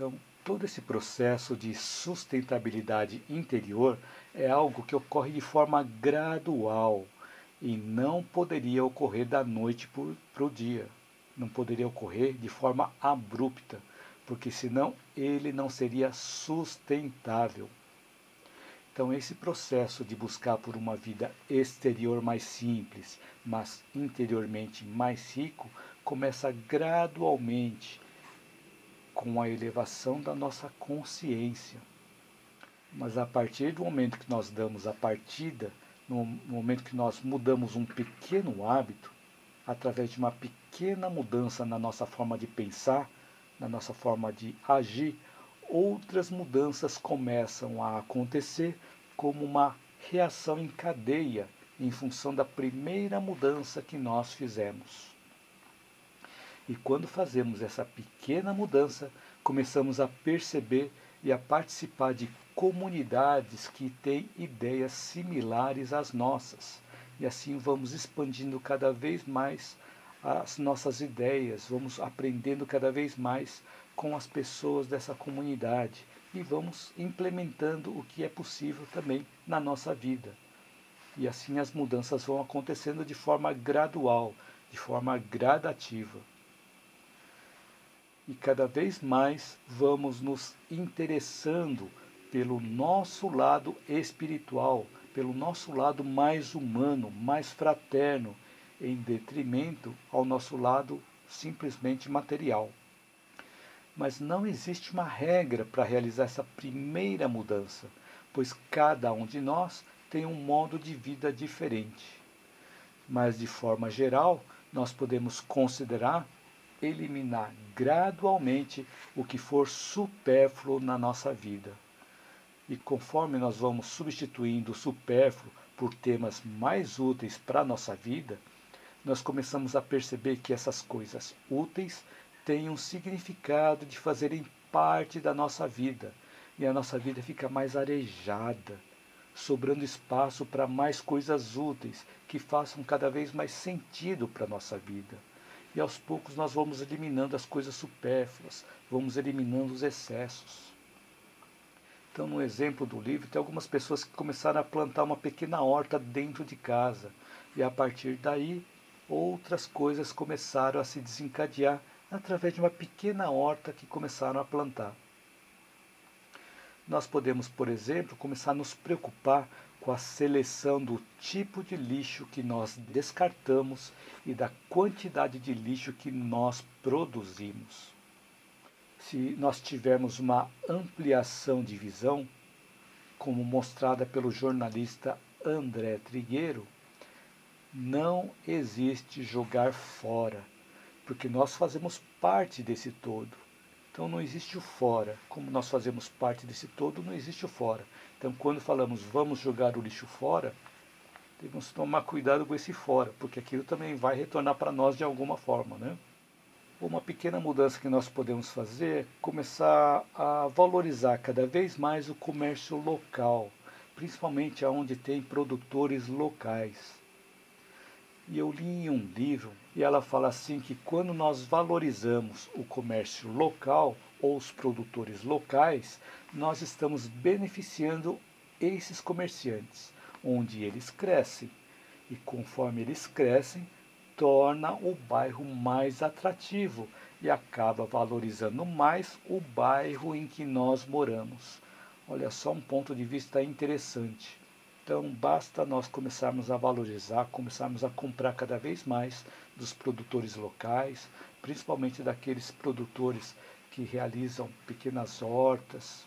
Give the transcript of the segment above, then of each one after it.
Então, todo esse processo de sustentabilidade interior é algo que ocorre de forma gradual e não poderia ocorrer da noite para o dia. Não poderia ocorrer de forma abrupta, porque senão ele não seria sustentável. Então, esse processo de buscar por uma vida exterior mais simples, mas interiormente mais rico, começa gradualmente com a elevação da nossa consciência. Mas a partir do momento que nós damos a partida, no momento que nós mudamos um pequeno hábito, através de uma pequena mudança na nossa forma de pensar, na nossa forma de agir, outras mudanças começam a acontecer como uma reação em cadeia em função da primeira mudança que nós fizemos. E quando fazemos essa pequena mudança, começamos a perceber e a participar de comunidades que têm ideias similares às nossas. E assim vamos expandindo cada vez mais as nossas ideias, vamos aprendendo cada vez mais com as pessoas dessa comunidade e vamos implementando o que é possível também na nossa vida. E assim as mudanças vão acontecendo de forma gradual, de forma gradativa. E cada vez mais vamos nos interessando pelo nosso lado espiritual, pelo nosso lado mais humano, mais fraterno, em detrimento ao nosso lado simplesmente material. Mas não existe uma regra para realizar essa primeira mudança, pois cada um de nós tem um modo de vida diferente. Mas, de forma geral, nós podemos considerar eliminar gradualmente o que for supérfluo na nossa vida. E conforme nós vamos substituindo o supérfluo por temas mais úteis para a nossa vida, nós começamos a perceber que essas coisas úteis têm um significado de fazerem parte da nossa vida. E a nossa vida fica mais arejada, sobrando espaço para mais coisas úteis que façam cada vez mais sentido para a nossa vida. E aos poucos nós vamos eliminando as coisas supérfluas, vamos eliminando os excessos. Então, no exemplo do livro, tem algumas pessoas que começaram a plantar uma pequena horta dentro de casa. E a partir daí, outras coisas começaram a se desencadear através de uma pequena horta que começaram a plantar. Nós podemos, por exemplo, começar a nos preocupar com a seleção do tipo de lixo que nós descartamos e da quantidade de lixo que nós produzimos. Se nós tivermos uma ampliação de visão, como mostrada pelo jornalista André Trigueiro, não existe jogar fora, porque nós fazemos parte desse todo. Então não existe o fora. Como nós fazemos parte desse todo, não existe o fora. Então quando falamos vamos jogar o lixo fora, temos que tomar cuidado com esse fora, porque aquilo também vai retornar para nós de alguma forma, né? Uma pequena mudança que nós podemos fazer é começar a valorizar cada vez mais o comércio local, principalmente onde tem produtores locais. E eu li em um livro e ela fala assim que quando nós valorizamos o comércio local ou os produtores locais, nós estamos beneficiando esses comerciantes, onde eles crescem. E conforme eles crescem, torna o bairro mais atrativo e acaba valorizando mais o bairro em que nós moramos. Olha só um ponto de vista interessante. Então basta nós começarmos a valorizar, começarmos a comprar cada vez mais dos produtores locais, principalmente daqueles produtores que realizam pequenas hortas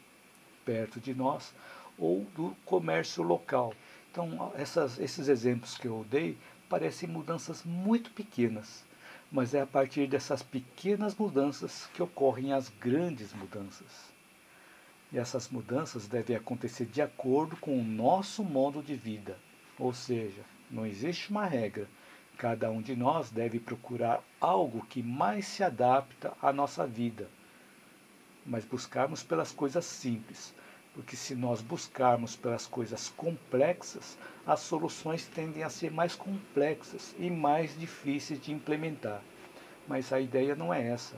perto de nós, ou do comércio local. Então esses exemplos que eu dei parecem mudanças muito pequenas, mas é a partir dessas pequenas mudanças que ocorrem as grandes mudanças. E essas mudanças devem acontecer de acordo com o nosso modo de vida. Ou seja, não existe uma regra. Cada um de nós deve procurar algo que mais se adapta à nossa vida. Mas buscarmos pelas coisas simples. Porque se nós buscarmos pelas coisas complexas, as soluções tendem a ser mais complexas e mais difíceis de implementar. Mas a ideia não é essa.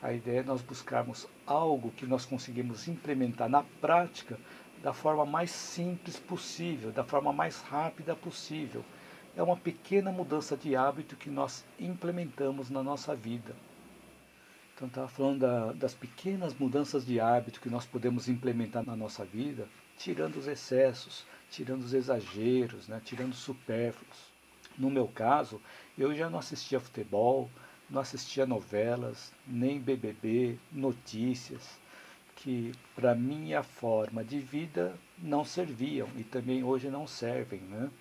A ideia é nós buscarmos algo que nós conseguimos implementar na prática da forma mais simples possível, da forma mais rápida possível. É uma pequena mudança de hábito que nós implementamos na nossa vida. Então, estava falando das pequenas mudanças de hábito que nós podemos implementar na nossa vida, tirando os excessos, tirando os exageros, né, tirando os supérfluos. No meu caso, eu já não assistia futebol, não assistia novelas, nem BBB, notícias, que para minha forma de vida não serviam e também hoje não servem, né?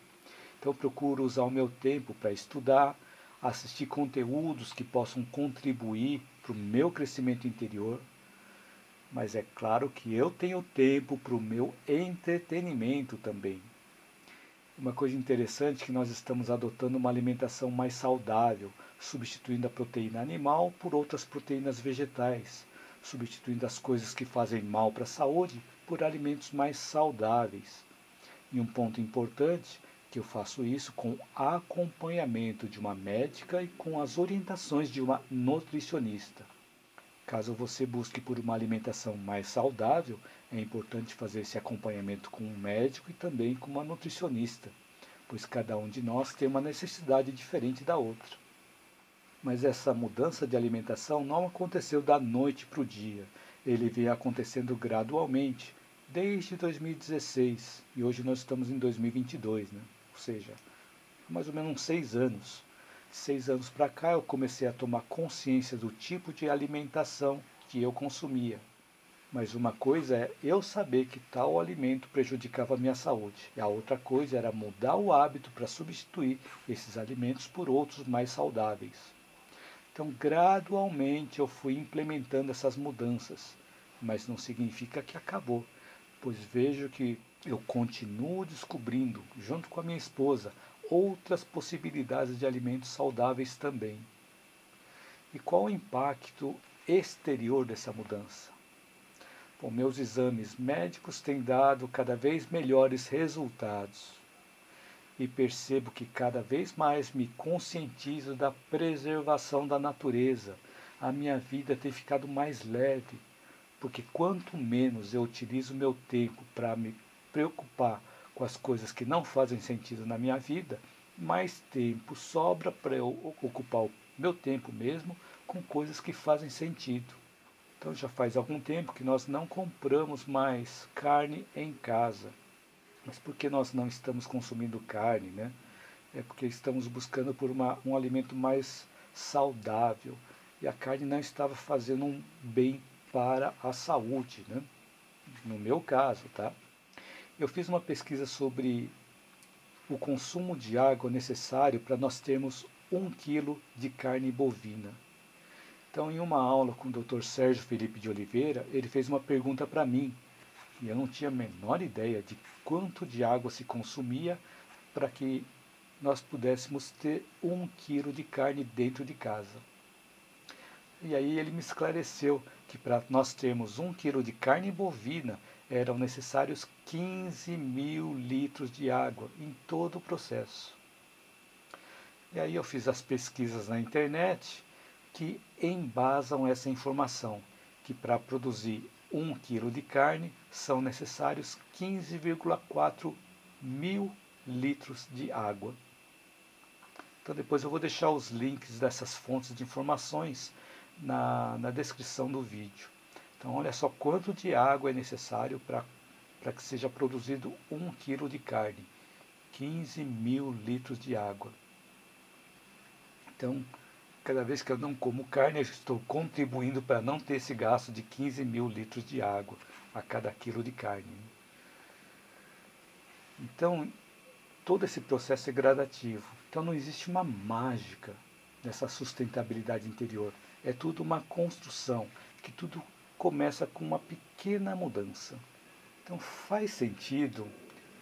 Então eu procuro usar o meu tempo para estudar, assistir conteúdos que possam contribuir para o meu crescimento interior, mas é claro que eu tenho tempo para o meu entretenimento também. Uma coisa interessante é que nós estamos adotando uma alimentação mais saudável, substituindo a proteína animal por outras proteínas vegetais, substituindo as coisas que fazem mal para a saúde por alimentos mais saudáveis. E um ponto importante, que eu faço isso com acompanhamento de uma médica e com as orientações de uma nutricionista. Caso você busque por uma alimentação mais saudável, é importante fazer esse acompanhamento com um médico e também com uma nutricionista, pois cada um de nós tem uma necessidade diferente da outra. Mas essa mudança de alimentação não aconteceu da noite para o dia. Ele vem acontecendo gradualmente, desde 2016, e hoje nós estamos em 2022, né? Ou seja, mais ou menos uns 6 anos. 6 anos para cá eu comecei a tomar consciência do tipo de alimentação que eu consumia. Mas uma coisa é eu saber que tal alimento prejudicava a minha saúde. E a outra coisa era mudar o hábito para substituir esses alimentos por outros mais saudáveis. Então, gradualmente eu fui implementando essas mudanças, mas não significa que acabou, pois vejo que eu continuo descobrindo, junto com a minha esposa, outras possibilidades de alimentos saudáveis também. E qual o impacto exterior dessa mudança? Bom, meus exames médicos têm dado cada vez melhores resultados e percebo que cada vez mais me conscientizo da preservação da natureza. A minha vida tem ficado mais leve, porque quanto menos eu utilizo meu tempo para me preocupar com as coisas que não fazem sentido na minha vida, mais tempo sobra para eu ocupar o meu tempo mesmo com coisas que fazem sentido. Então já faz algum tempo que nós não compramos mais carne em casa. Mas por que nós não estamos consumindo carne, né? É porque estamos buscando por um alimento mais saudável. E a carne não estava fazendo um bem para a saúde, né? No meu caso, tá? Eu fiz uma pesquisa sobre o consumo de água necessário para nós termos 1 quilo de carne bovina. Então, em uma aula com o Dr. Sérgio Felipe de Oliveira, ele fez uma pergunta para mim, e eu não tinha a menor ideia de quanto de água se consumia para que nós pudéssemos ter 1 quilo de carne dentro de casa. E aí ele me esclareceu que para nós termos 1 quilo de carne bovina eram necessários 15.000 litros de água em todo o processo. E aí eu fiz as pesquisas na internet que embasam essa informação, que para produzir 1 quilo de carne são necessários 15,4 mil litros de água. Então depois eu vou deixar os links dessas fontes de informações na descrição do vídeo. Então olha só quanto de água é necessário para que seja produzido 1 quilo de carne. 15.000 litros de água. Então, cada vez que eu não como carne, eu estou contribuindo para não ter esse gasto de 15.000 litros de água a cada quilo de carne. Então, todo esse processo é gradativo. Então, não existe uma mágica nessa sustentabilidade interior. É tudo uma construção, que tudo começa com uma pequena mudança. Então, faz sentido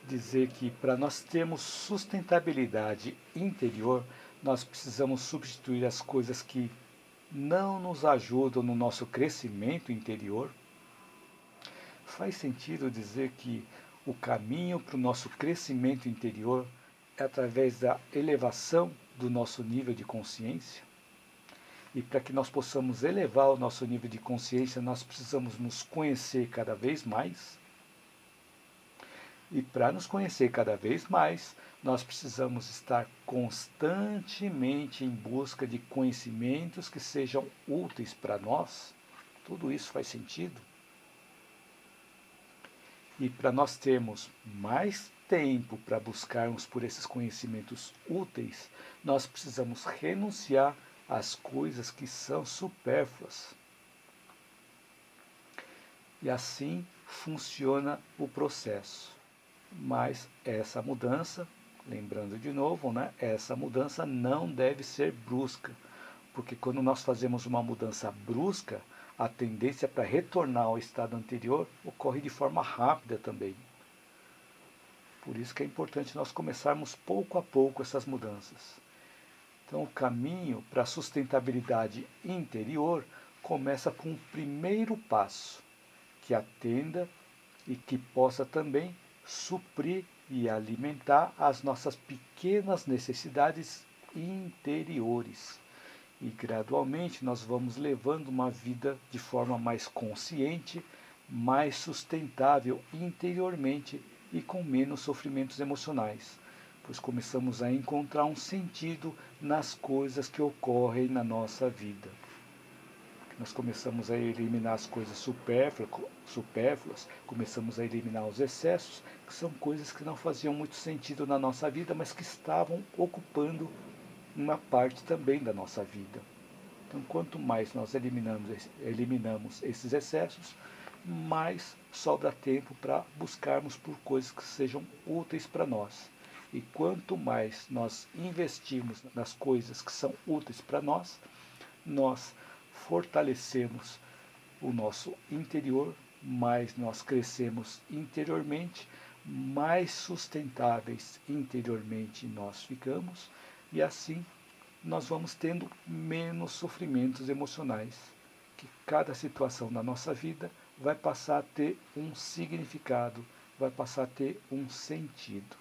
dizer que para nós termos sustentabilidade interior, nós precisamos substituir as coisas que não nos ajudam no nosso crescimento interior. Faz sentido dizer que o caminho para o nosso crescimento interior é através da elevação do nosso nível de consciência? E para que nós possamos elevar o nosso nível de consciência, nós precisamos nos conhecer cada vez mais. E para nos conhecer cada vez mais, nós precisamos estar constantemente em busca de conhecimentos que sejam úteis para nós. Tudo isso faz sentido? E para nós termos mais tempo para buscarmos por esses conhecimentos úteis, nós precisamos renunciar às coisas que são supérfluas. E assim funciona o processo. Mas essa mudança, lembrando de novo, né, essa mudança não deve ser brusca, porque quando nós fazemos uma mudança brusca, a tendência para retornar ao estado anterior ocorre de forma rápida também. Por isso que é importante nós começarmos pouco a pouco essas mudanças. Então, o caminho para a sustentabilidade interior começa com um primeiro passo, que atenda e que possa também suprir e alimentar as nossas pequenas necessidades interiores. E gradualmente nós vamos levando uma vida de forma mais consciente, mais sustentável interiormente e com menos sofrimentos emocionais, pois começamos a encontrar um sentido nas coisas que ocorrem na nossa vida. Nós começamos a eliminar as coisas supérfluas, começamos a eliminar os excessos, que são coisas que não faziam muito sentido na nossa vida, mas que estavam ocupando uma parte também da nossa vida. Então, quanto mais nós eliminamos esses excessos, mais sobra tempo para buscarmos por coisas que sejam úteis para nós. E quanto mais nós investirmos nas coisas que são úteis para nós, nós fortalecemos o nosso interior, mais nós crescemos interiormente, mais sustentáveis interiormente nós ficamos, e assim nós vamos tendo menos sofrimentos emocionais, que cada situação da nossa vida vai passar a ter um significado, vai passar a ter um sentido.